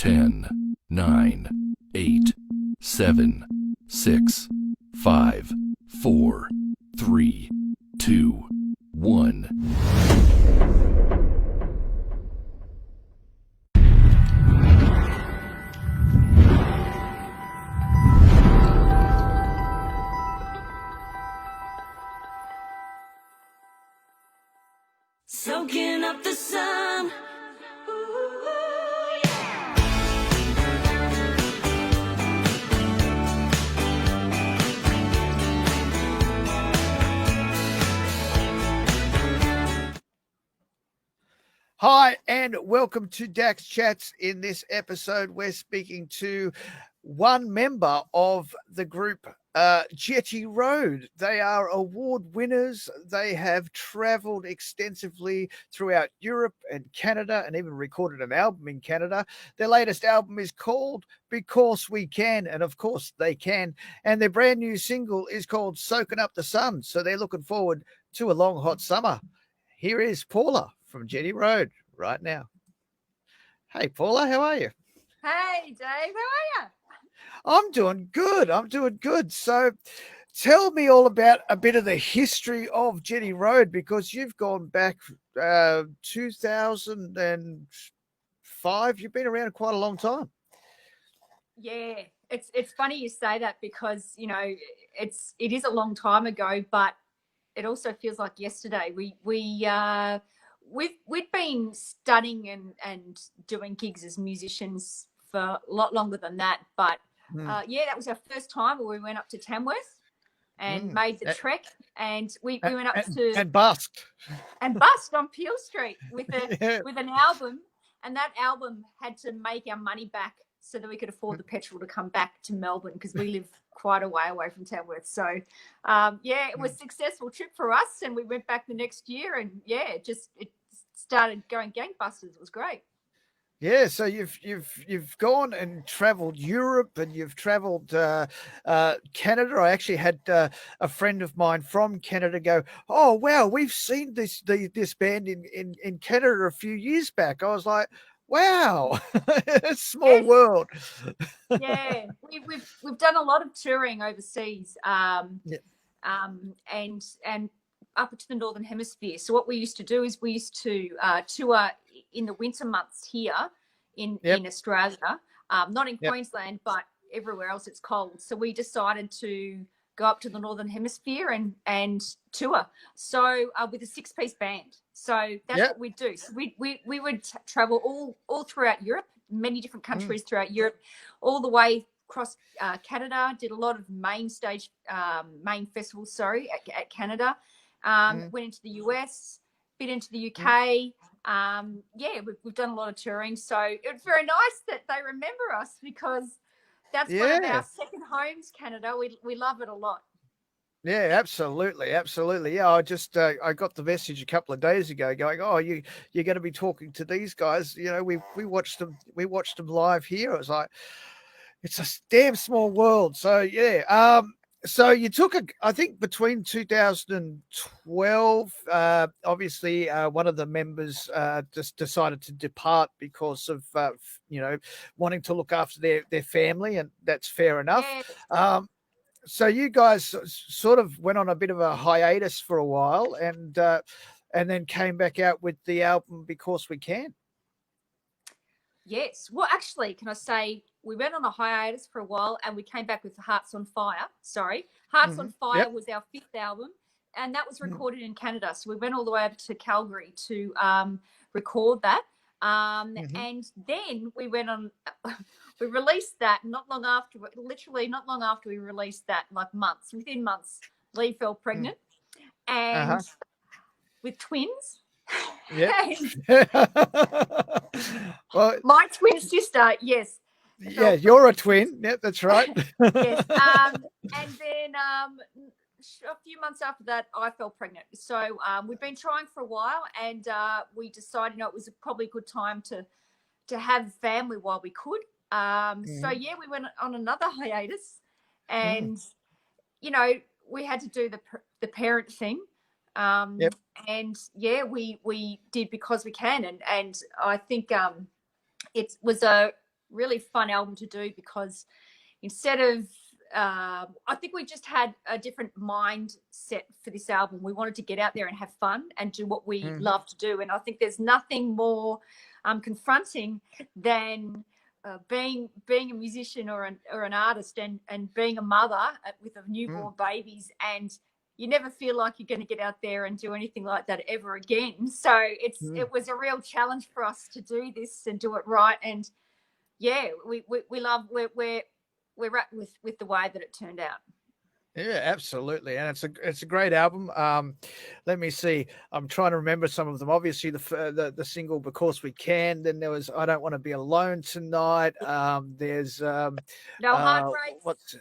10, 9, 8, 7, 6, 5, 4, 3, 2, 1. Soaking up the sun. Hi, and welcome to Dax Chats. In this episode, we're speaking to one member of the group, Jetty Road. They are award winners. They have traveled extensively throughout Europe and Canada and even recorded an album in Canada. Their latest album is called Because We Can, and of course they can. And their brand new single is called Soaking Up the Sun. So they're looking forward to a long, hot summer. Here is Paula from Jetty Road right now. Hey, Paula, how are you? Hey, Dave, how are you? I'm doing good. So tell me all about a bit of the history of Jetty Road, because you've gone back 2005. You've been around quite a long time. Yeah, it's funny you say that because, you know, it is a long time ago, but it also feels like yesterday. We'd been studying and doing gigs as musicians for a lot longer than that. But yeah, that was our first time where we went up to Tamworth and made the trek, and we went up and busked on Peel Street with an album, and that album had to make our money back so that we could afford the petrol to come back to Melbourne, because we live quite a way away from Tamworth. So, yeah, it was a successful trip for us, and we went back the next year, and yeah, it started going gangbusters. It was great. Yeah, so you've gone and travelled Europe, and you've travelled Canada. I actually had a friend of mine from Canada go, "Oh wow, we've seen this band in Canada a few years back." I was like, "Wow, it's small world." Yeah, we've done a lot of touring overseas, Yeah. And up to the Northern Hemisphere. So what we used to do is we used to tour in the winter months here in Australia, not in Queensland, but everywhere else it's cold. So we decided to go up to the Northern Hemisphere and tour. So with a 6-piece band. So that's what we do. So we would travel all throughout Europe, many different countries throughout Europe, all the way across Canada. Did a lot of main festivals, at Canada. Went into the US, bit into the UK. Yeah, we've done a lot of touring. So it's very nice that they remember us, because that's one of our second homes, Canada. We love it a lot. Yeah, absolutely. Yeah, I got the message a couple of days ago going, "Oh, you're going to be talking to these guys." You know, we watched them live here. It was like, it's a damn small world. So yeah. So you took I think between 2012, obviously one of the members just decided to depart because of wanting to look after their family, and that's fair enough. Yeah. So you guys sort of went on a bit of a hiatus for a while, and then came back out with the album Because We Can. Yes. Well, actually, can I say we went on a hiatus for a while, and we came back with Hearts on Fire. Hearts on Fire was our 5th album, and that was recorded in Canada. So we went all the way over to Calgary to record that. And then we went on, we released that literally not long after we released that, like within months, Lee fell pregnant and with twins. Yeah. Well, my twin sister, yes. Yeah, you're a twin. Yeah, that's right. Yes. And then a few months after that, I fell pregnant. So we've been trying for a while, and we decided, it was probably a good time to have family while we could. So yeah, we went on another hiatus, and we had to do the parent thing. And yeah, we did Because We Can, and I think it was a really fun album to do, because instead of I think we just had a different mindset for this album. We wanted to get out there and have fun and do what we love to do. And I think there's nothing more confronting than being a musician or an artist and being a mother with a newborn babies, and you never feel like you're going to get out there and do anything like that ever again. So it was a real challenge for us to do this and do it right. And yeah, we love we're right with the way that it turned out. Yeah, absolutely, and it's a great album. Let me see. I'm trying to remember some of them. Obviously, the single "Because We Can." Then there was "I Don't Want to Be Alone Tonight." There's No Heartbreaks. What's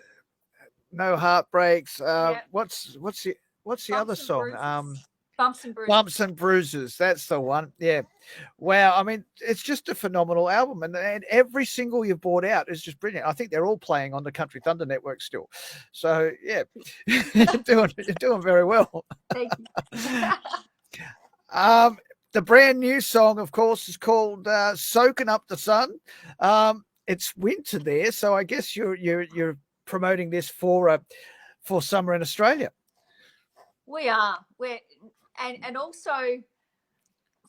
No Heartbreaks. Yeah. What's the Bumps other and song? Bruises. Bumps and Bruises. Bumps and Bruises. That's the one. Yeah. Wow. I mean, it's just a phenomenal album, and every single you've brought out is just brilliant. I think they're all playing on the Country Thunder Network still. So yeah, you're doing very well. Thank you. The brand new song, of course, is called "Soaking Up the Sun." It's winter there, so I guess you're promoting this for summer in Australia. We are. And also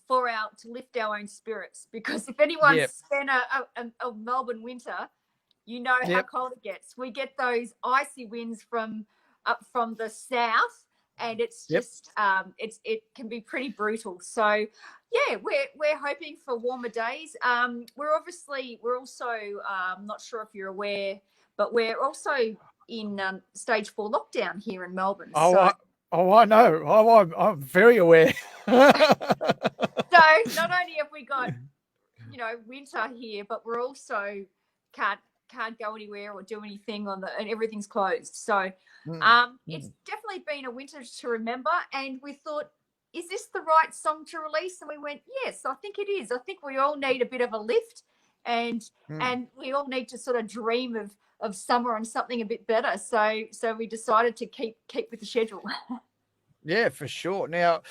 to lift our own spirits, because if anyone's spent a Melbourne winter, you know how cold it gets. We get those icy winds up from the south, and it's just it can be pretty brutal. So yeah, we're hoping for warmer days. We're also not sure if you're aware, but we're also in stage 4 lockdown here in Melbourne. I know. I'm very aware. So not only have we got, winter here, but we're also can't go anywhere or do anything and everything's closed. So it's definitely been a winter to remember. And we thought, is this the right song to release? And we went, yes, I think it is. I think we all need a bit of a lift, and we all need to sort of dream of summer and something a bit better. So we decided to keep with the schedule. Yeah, for sure. Now,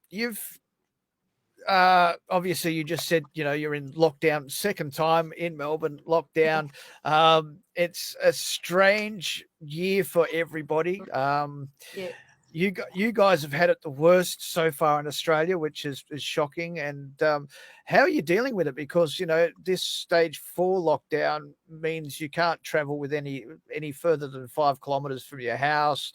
you've obviously, you just said, you're in lockdown, second time in Melbourne lockdown. It's a strange year for everybody. You guys have had it the worst so far in Australia, which is shocking. And how are you dealing with it? Because, this stage 4 lockdown means you can't travel with any further than 5 kilometers from your house.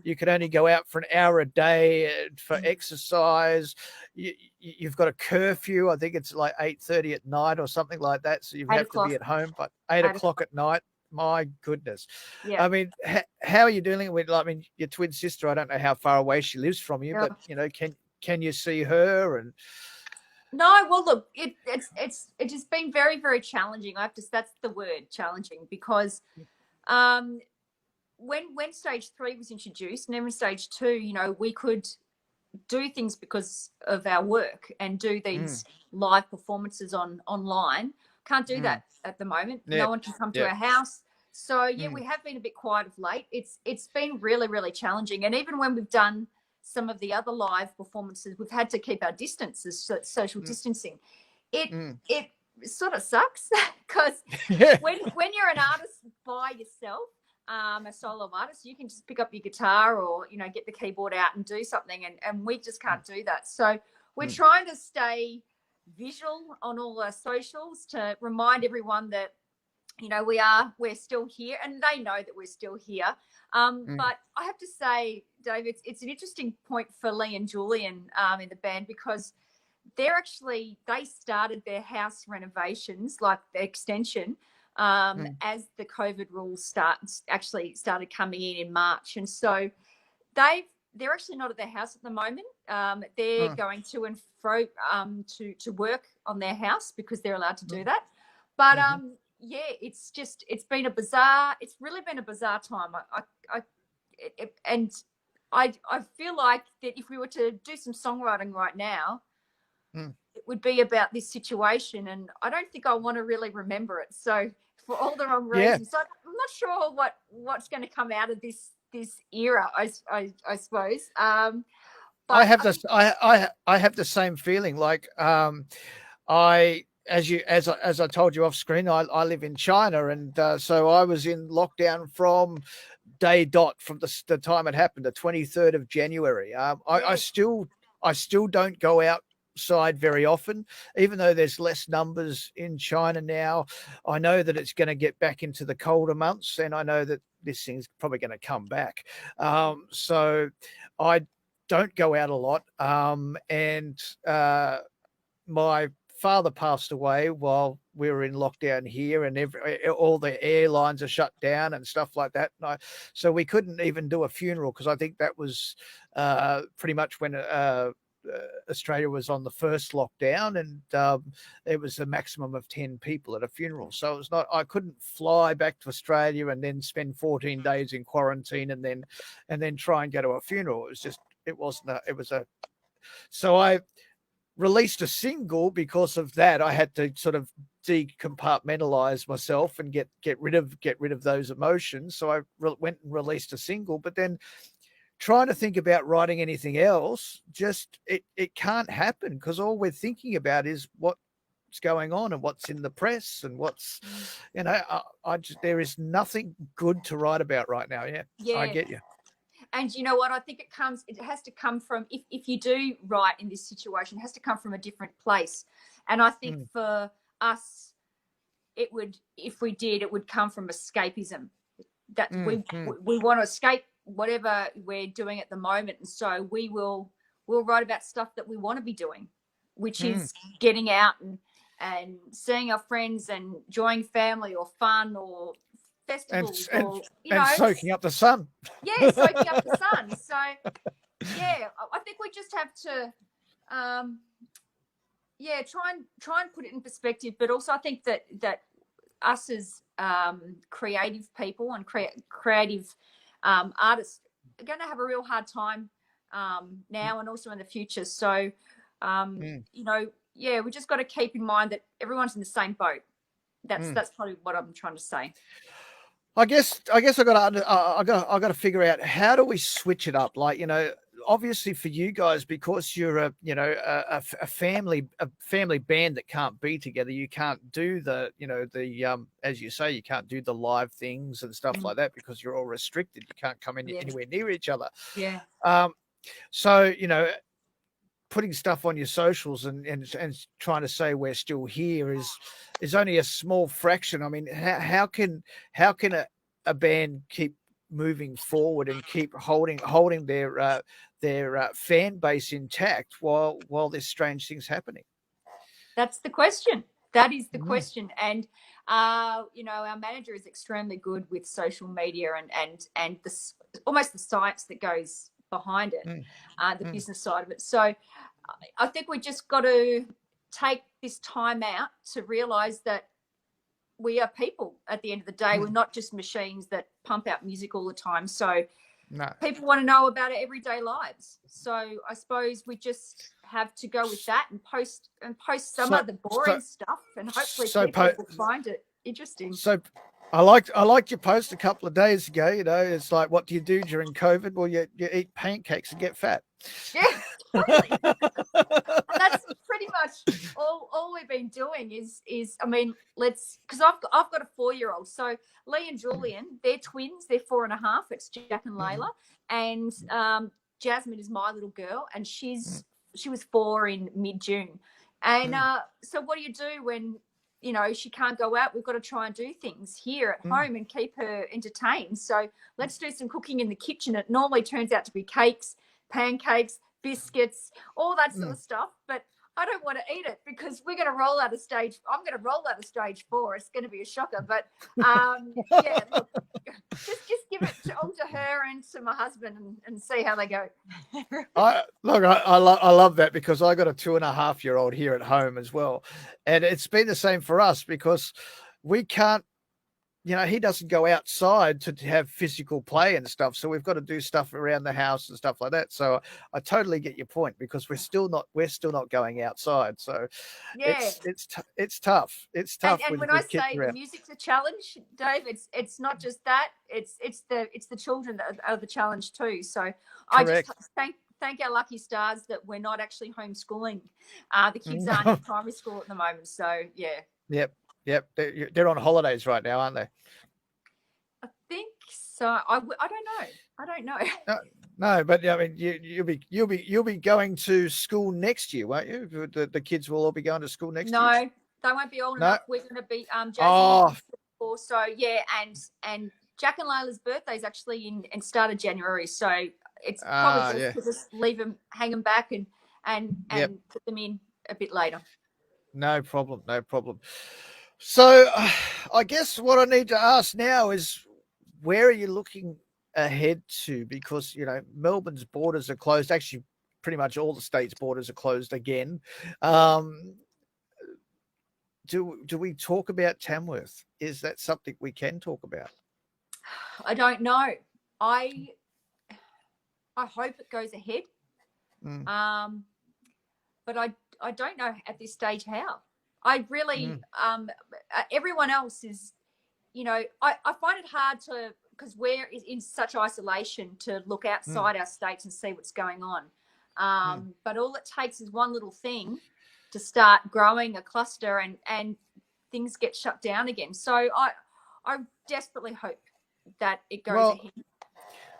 You can only go out for an hour a day for exercise. You've got a curfew. I think it's like 8:30 at night or something like that. So you have to be at home by 8 o'clock at night. My goodness. Yeah. I mean, how are you dealing with, your twin sister? I don't know how far away she lives from you, but can you see her? And no, well, look, it's just been very, very challenging. That's the word, challenging, because when stage 3 was introduced, and then with stage 2, we could do things because of our work and do these live performances online. Can't do that at the moment. No one can come to our house. So we have been a bit quiet of late. It's been really, really challenging. And even when we've done some of the other live performances, we've had to keep our distances, social distancing. It sort of sucks, because when you're an artist by yourself, a solo artist, you can just pick up your guitar or get the keyboard out and do something, and we just can't do that. So we're trying to stay visual on all our socials to remind everyone that we're still here, and they know that we're still here. But I have to say, Dave, it's an interesting point for Lee and Julian in the band, because they started their house renovations, like the extension, as the COVID rules started coming in March, and so they're actually not at their house at the moment. They're going to and fro to work on their house, because they're allowed to do that. But it's been it's really been a bizarre time. I feel like that if we were to do some songwriting right now, it would be about this situation, and I don't think I want to really remember it. So for all the wrong reasons. So I'm not sure what's going to come out of this era, I suppose. But I have the same feeling. Like I as I told you off screen, I live in China, and so I was in lockdown from day dot from the time it happened, the 23rd of January. I still don't go outside very often, even though there's less numbers in China now. I know that it's going to get back into the colder months, and I know that this thing's probably going to come back. So I don't go out a lot. And my father passed away while we were in lockdown here, and all the airlines are shut down and stuff like that. So we couldn't even do a funeral, because I think that was pretty much when Australia was on the first lockdown, and there was a maximum of 10 people at a funeral. So it was not, I couldn't fly back to Australia and then spend 14 days in quarantine and then try and go to a funeral. So I released a single. Because of that, I had to sort of decompartmentalize myself and get rid of those emotions. So I went and released a single, but then trying to think about writing anything else, just it can't happen, because all we're thinking about is what's going on and what's in the press and what's, I just, there is nothing good to write about right now. Yeah. I get you. And you know what? I think it has to come from, if you do write in this situation, it has to come from a different place. And I think for us, it would come from escapism. That we want to escape whatever we're doing at the moment. And so we'll write about stuff that we want to be doing, which is getting out and seeing our friends and enjoying family or fun or festivals and soaking up the sun. Yeah, soaking up the sun. So yeah, I think we just have to try and put it in perspective. But also I think that us as creative people and creative artists are going to have a real hard time now and also in the future. So we just got to keep in mind that everyone's in the same boat. That's probably what I'm trying to say. I guess I got to figure out, how do we switch it up? Like, obviously for you guys, because you're a family band that can't be together, you can't do the as you say, you can't do the live things and stuff like that, because you're all restricted. You can't come anywhere near each other. Yeah. So putting stuff on your socials and trying to say we're still here is only a small fraction. I mean, how can a band keep moving forward and keep holding their fan base intact while there's strange things happening? That's the question. That is the question. And our manager is extremely good with social media and almost the science that goes behind it, the business side of it. So I think we just got to take this time out to realize that we are people at the end of the day. We're not just machines that pump out music all the time. So people want to know about our everyday lives. So I suppose we just have to go with that and post some of the boring stuff, and hopefully people will find it interesting. So I liked your post a couple of days ago. It's like, what do you do during COVID? Well, you eat pancakes and get fat. Yeah, totally. That's pretty much all we've been doing is I mean, because I've got a 4-year-old. So Lee and Julian, they're twins. They're 4.5. It's Jack and Layla, and Jasmine is my little girl, and she was 4 in mid-June. And so what do you do when she can't go out? We've got to try and do things here at home and keep her entertained. So let's do some cooking in the kitchen. It normally turns out to be cakes, pancakes, biscuits, all that sort of stuff. But I don't want to eat it because we're going to roll out of stage. I'm going to roll out of stage 4. It's going to be a shocker. But look, just give it all to her and to my husband and see how they go. I love that, because I got a 2.5-year-old here at home as well, and it's been the same for us, because we can't. He doesn't go outside to have physical play and stuff. So we've got to do stuff around the house and stuff like that. So I totally get your point, because we're still not going outside. So it's tough. It's tough. And when I say music's a challenge, Dave, it's not just that. It's the children that are the challenge too. So I just thank our lucky stars that we're not actually homeschooling. The kids aren't in primary school at the moment. So, yeah. Yep. They're on holidays right now, aren't they? I think so. I don't know. No, but I mean, you'll be going to school next year, won't you? The kids will all be going to school next year. No, they won't be old No? enough. We're going to be Oh, so yeah, and Jack and Layla's birthday is actually in start of January, so it's probably best to just leave them, hang them back, and put them in a bit later. No problem. So, I guess what I need to ask now is, where are you looking ahead to? Because Melbourne's borders are closed. Actually, pretty much all the states' borders are closed again. Do we talk about Tamworth? Is that something we can talk about? I don't know. I hope it goes ahead. But I don't know at this stage how. I really everyone else is, I find it hard to, because we're in such isolation, to look outside our states and see what's going on. But all it takes is one little thing to start growing a cluster, and things get shut down again. So I desperately hope that it goes ahead.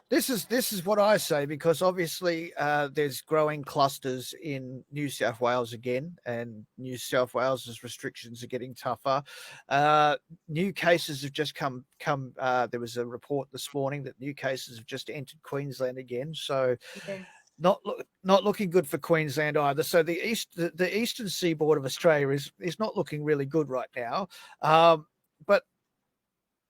This is what I say, because obviously there's growing clusters in New South Wales again, and New South Wales's restrictions are getting tougher. New cases have just come. There was a report this morning that new cases have just entered Queensland again. So not looking good for Queensland either. So the eastern seaboard of Australia is not looking really good right now. But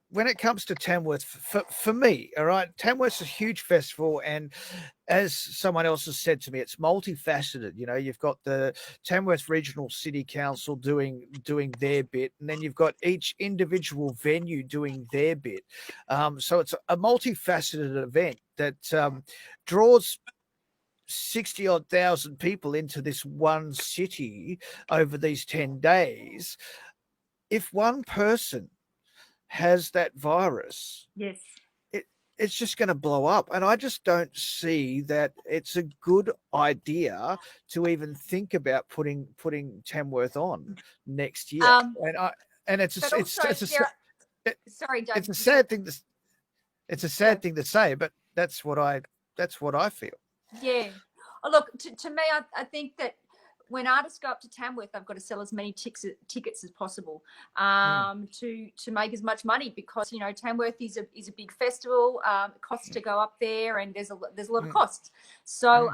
when it comes to Tamworth, for me, all right, Tamworth's a huge festival, and as someone else has said to me, it's multifaceted. You've got the Tamworth Regional City Council doing their bit, and then you've got each individual venue doing their bit. So it's a multifaceted event that draws 60-odd thousand people into this one city over these 10 days. If one person has that virus, it's just going to blow up. And I just don't see that it's a good idea to even think about putting Tamworth on next year. It's a sad thing to say, but that's what I feel. Yeah. Oh, look, to me, I think that when artists go up to Tamworth, they've got to sell as many tickets as possible to make as much money, because Tamworth is a big festival. It costs to go up there, and there's a lot of costs. So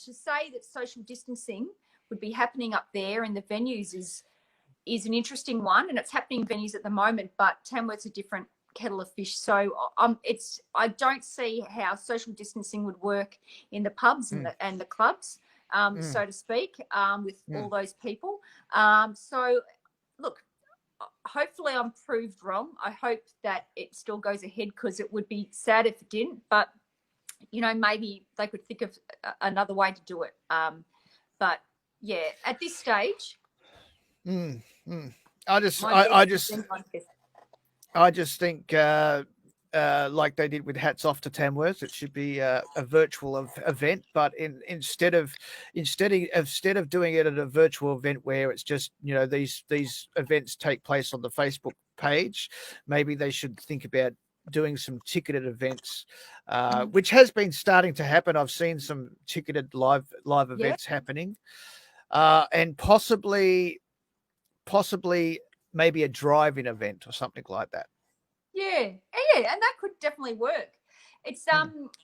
to say that social distancing would be happening up there in the venues is an interesting one, and it's happening in venues at the moment. But Tamworth's a different kettle of fish. So I don't see how social distancing would work in the pubs and the clubs. So to speak, with all those people. So, look, hopefully I'm proved wrong. I hope that it still goes ahead, because it would be sad if it didn't. But, maybe they could think of another way to do it. But, yeah, at this stage. I just think like they did with Hats Off to Tamworth, it should be a virtual event. But instead of doing it at a virtual event where it's just these events take place on the Facebook page, maybe they should think about doing some ticketed events, which has been starting to happen. I've seen some ticketed live events happening, and possibly maybe a drive-in event or something like that. Yeah, and that could definitely work. It's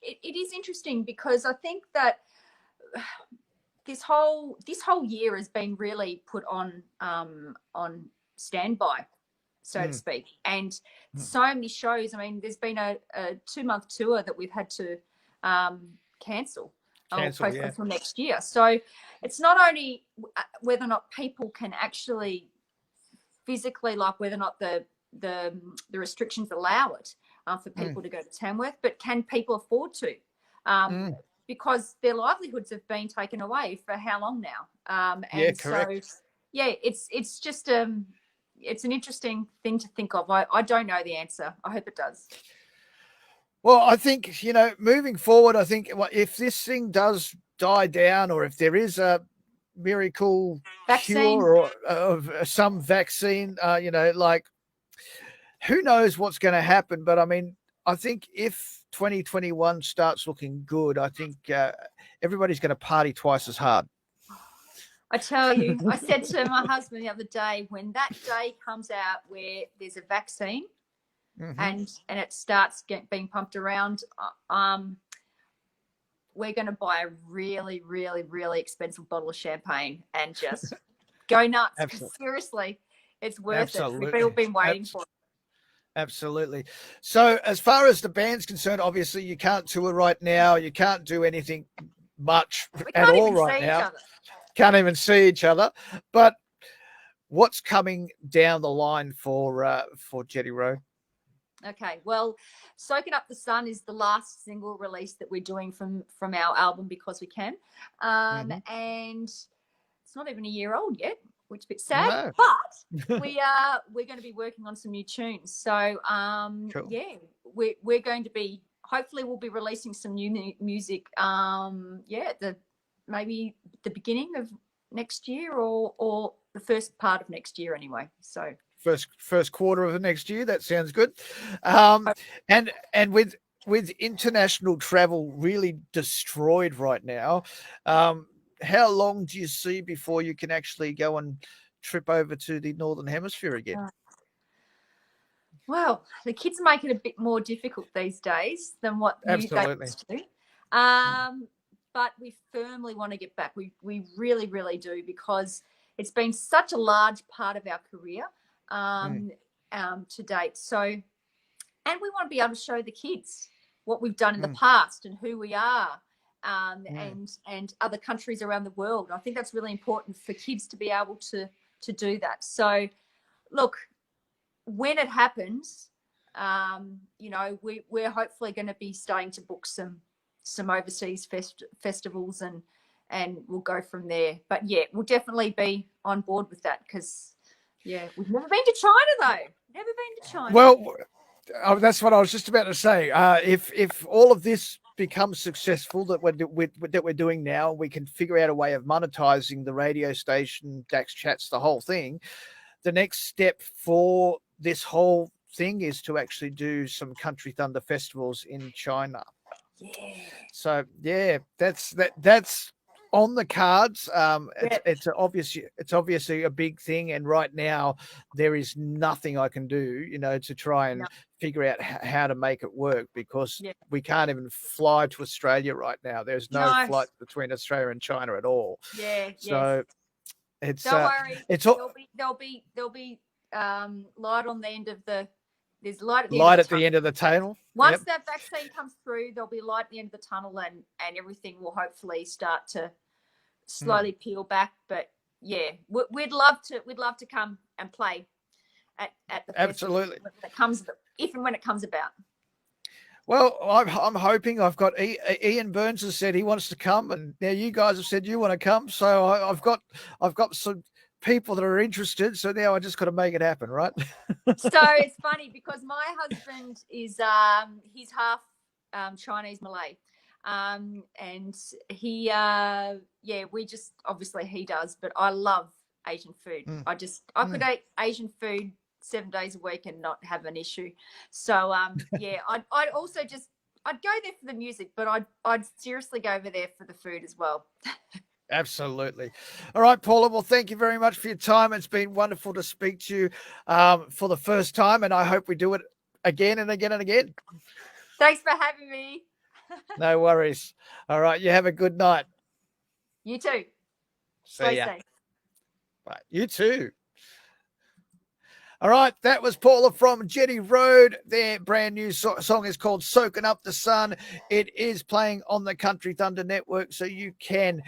it is interesting, because I think that this whole year has been really put on standby, so to speak, and so many shows. I mean, there's been a 2-month tour that we've had to cancel until next year. So it's not only whether or not people can actually physically, like whether or not the restrictions allow it for people to go to Tamworth, but can people afford to? Because their livelihoods have been taken away for how long now? Correct. So, it's just it's an interesting thing to think of. I don't know the answer. I hope it does. Well, I think, moving forward, I think if this thing does die down, or if there is a miracle Vaccine. cure or of some vaccine, like, who knows what's going to happen. But I mean, I think if 2021 starts looking good, I think everybody's going to party twice as hard. I tell you, I said to my husband the other day, when that day comes out where there's a vaccine, and it starts being pumped around, we're going to buy a really, really, really expensive bottle of champagne and just go nuts. Seriously, it's worth it. We've all been waiting for it. Absolutely. So as far as the band's concerned, obviously you can't tour right now. You can't do anything much at all right now. Can't even see each other. But what's coming down the line for Jetty Road? Okay, well, Soaking Up the Sun is the last single release that we're doing from our album Because We Can. And it's not even a year old yet, which is a bit sad, but we're going to be working on some new tunes. So cool. Yeah, we're going to be, hopefully we'll be releasing some new music maybe the beginning of next year or the first part of next year anyway. So first quarter of the next year. That sounds good. And with international travel really destroyed right now, how long do you see before you can actually go and trip over to the Northern Hemisphere again? Well, the kids make it a bit more difficult these days than what they used to. But we firmly want to get back. We really, really do, because it's been such a large part of our career to date. So, and we want to be able to show the kids what we've done in the past and who we are, and other countries around the world. I think that's really important for kids to be able to do that. So, look, when it happens, we're hopefully going to be starting to book some overseas festivals, and we'll go from there. But yeah, we'll definitely be on board with that, because we've never been to China though. Never been to China. Well, that's what I was just about to say. If all of this becomes successful that we're doing now, we can figure out a way of monetizing the radio station, Dax Chats, the whole thing. The next step for this whole thing is to actually do some Country Thunder festivals in China. Yeah. So that's on the cards. It's obviously a big thing, and right now there is nothing I can do, to try and figure out how to make it work, because we can't even fly to Australia right now. There's no flight between Australia and China at all. Yeah. So it's don't worry. There'll be light on the end of the. There's light at the end of the tunnel. Once that vaccine comes through, there'll be light at the end of the tunnel, and everything will hopefully start to slowly peel back. But yeah, we'd love to come and play at the absolutely if and when it comes about. Well, I'm hoping. I've got Ian Burns has said he wants to come, and now you guys have said you want to come. So I've got some people that are interested. So now I just got to make it happen, right? So it's funny, because my husband is he's half Chinese Malay, and he we just, obviously he does, but I love Asian food. I could eat Asian food 7 days a week and not have an issue. So I'd also I'd go there for the music, but I'd seriously go over there for the food as well. Absolutely. All right, Paula. Well, thank you very much for your time. It's been wonderful to speak to you for the first time, and I hope we do it again and again and again. Thanks for having me. No worries. All right. You have a good night. You too. See ya. Bye. You too. All right, that was Paula from Jetty Road. Their brand new song is called Soaking Up the Sun. It is playing on the Country Thunder Network, so you can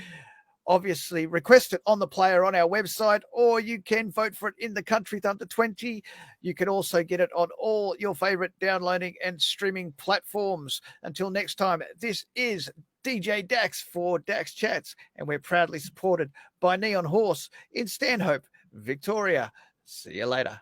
obviously request it on the player on our website, or you can vote for it in the Country Thunder 20. You can also get it on all your favorite downloading and streaming platforms. Until next time, this is DJ Dax for Dax Chats, and we're proudly supported by Neon Horse in Stanhope, Victoria. See you later.